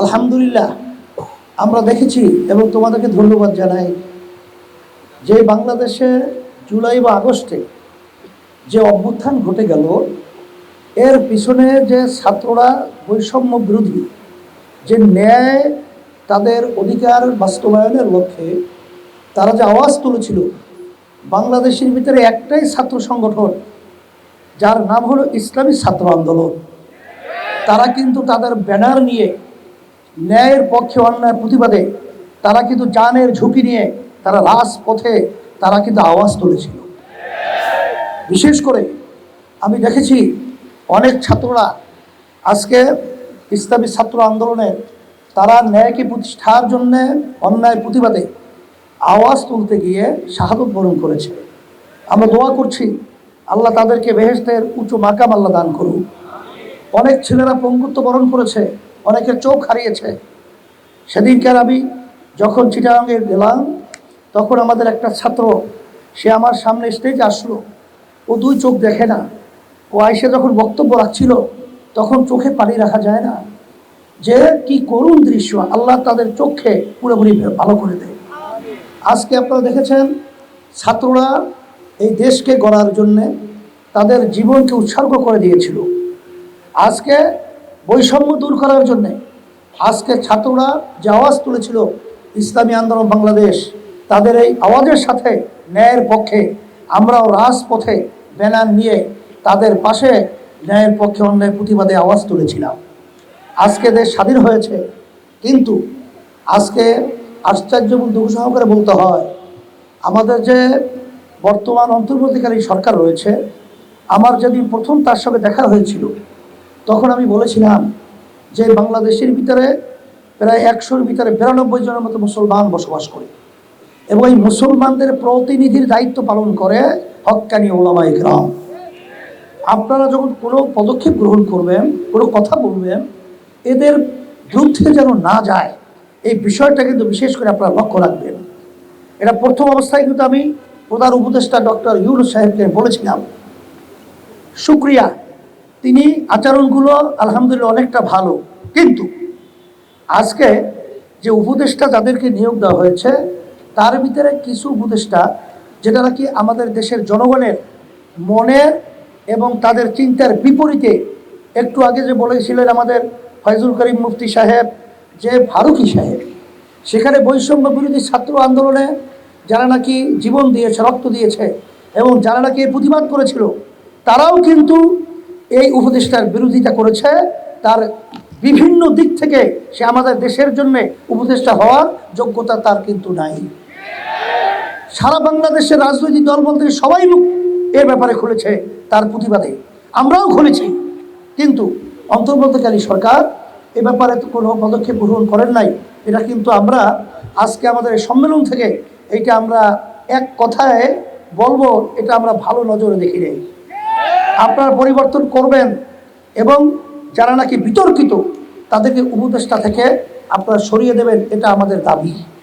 আলহামদুলিল্লাহ, আমরা দেখেছি এবং তোমাদেরকে ধন্যবাদ জানাই যে বাংলাদেশে জুলাই বা আগস্টে যে অভ্যুত্থান ঘটে গেল, এর পিছনে যে ছাত্ররা বৈষম্য বিরোধী যে ন্যায়, তাদের অধিকার বাস্তবায়নের লক্ষ্যে তারা যে আওয়াজ তুলেছিল, বাংলাদেশের ভিতরে একটাই ছাত্র সংগঠন যার নাম হলো ইসলামী ছাত্র আন্দোলন। তারা কিন্তু তাদের ব্যানার নিয়ে ন্যায়ের পক্ষে অন্যায়ের প্রতিবাদে তারা কিন্তু জানের ঝুঁকি নিয়ে তারা রাজপথে তারা কিন্তু আওয়াজ তুলেছিল। বিশেষ করে আমি দেখেছি অনেক ছাত্ররা আজকে ইসলামী ছাত্র আন্দোলনে তারা ন্যায়কে প্রতিষ্ঠার জন্যে অন্যায়ের প্রতিবাদে আওয়াজ তুলতে গিয়ে শাহাদত বরণ করেছে। আমরা দোয়া করছি আল্লাহ তাদেরকে বেহেশতের উঁচু মাকাম আল্লাহ দান করুন। অনেক ছেলেরা পঙ্গুত্ব বরণ করেছে, অনেকের চোখ হারিয়েছে। সেদিনকার আমি যখন চিটাগাঙে গেলাম, তখন আমাদের একটা ছাত্র, সে আমার সামনে স্টেজে আসলো। ও দুই চোখ দেখে না। ও আইসে যখন বক্তব্য রাখছিল তখন চোখে পানি রাখা যায় না। যে কি করুণ দৃশ্য, আল্লাহ তাদের চোখে পুরোপুরি ভালো করে দেয়। আজকে আপনারা দেখেছেন ছাত্ররা এই দেশকে গড়ার জন্যে তাদের জীবনকে উৎসর্গ করে দিয়েছিল। আজকে বৈষম্য দূর করার জন্যে আজকে ছাত্ররা যে আওয়াজ তুলেছিল ইসলামী আন্দোলন বাংলাদেশ, তাদের এই আওয়াজের সাথে ন্যায়ের পক্ষে আমরাও রাজপথে ব্যানার নিয়ে তাদের পাশে ন্যায়ের পক্ষে অন্যায়ের প্রতিবাদে আওয়াজ তুলেছিলাম। আজকে দেশ স্বাধীন হয়েছে, কিন্তু আজকে আশ্চর্য এবং দুঃখ সহকারে বলতে হয়, আমাদের যে বর্তমান অন্তর্বর্তীকালীন সরকার রয়েছে, আমার যেদিন প্রথম তার সঙ্গে দেখা হয়েছিল তখন আমি বলেছিলাম যে বাংলাদেশের ভিতরে প্রায় 100-র ভিতরে 92 জনের মতো মুসলমান বসবাস করে এবং এই মুসলমানদের প্রতিনিধির দায়িত্ব পালন করে হক্কানি ওলামায়ে কেরাম। আপনারা যখন কোনো পদক্ষেপ গ্রহণ করবেন, কোনো কথা বলবেন, এদের বিরুদ্ধে যেন না যায়, এই বিষয়টা কিন্তু বিশেষ করে আপনারা লক্ষ্য রাখবেন। এটা প্রথম অবস্থায় কিন্তু আমি প্রধান উপদেষ্টা ডক্টর ইউনূস সাহেবকে বলেছিলাম। শুকরিয়া, তিনি আচরণগুলো আলহামদুলিল্লাহ অনেকটা ভালো, কিন্তু আজকে যে উপদেষ্টা যাদেরকে নিয়োগ দেওয়া হয়েছে তার ভিতরে কিছু উপদেষ্টা যেটা নাকি আমাদের দেশের জনগণের মনের এবং তাদের চিন্তার বিপরীতে। একটু আগে যে বলেছিলেন আমাদের ফয়জুল করিম মুফতি সাহেব, যে ফারুকী সাহেব, সেখানে বৈষম্য বিরোধী ছাত্র আন্দোলনে যারা নাকি জীবন দিয়েছে, রক্ত দিয়েছে এবং যারা নাকি প্রতিবাদ করেছিল, তারাও কিন্তু এই উপদেষ্টার বিরোধিতা করেছে। তার বিভিন্ন দিক থেকে সে আমাদের দেশের জন্য উপদেষ্টা হওয়ার যোগ্যতা তার কিন্তু নাই। সারা বাংলাদেশের রাজনৈতিক দল বলতে সবাই মুখ এ ব্যাপারে খুলেছে তার প্রতিবাদে, আমরাও খুলেছি, কিন্তু অন্তর্বর্তীকালীন সরকার এ ব্যাপারে তো কোনো পদক্ষেপ গ্রহণ করেন নাই। এটা কিন্তু আমরা আজকে আমাদের এই সম্মেলন থেকে এইটা আমরা এক কথায় বলবো, এটা আমরা ভালো নজরে দেখি নেই। আপনারা পরিবর্তন করবেন এবং যারা নাকি বিতর্কিত তাদেরকে উপদেষ্টা থেকে আপনারা সরিয়ে দেবেন, এটা আমাদের দাবি।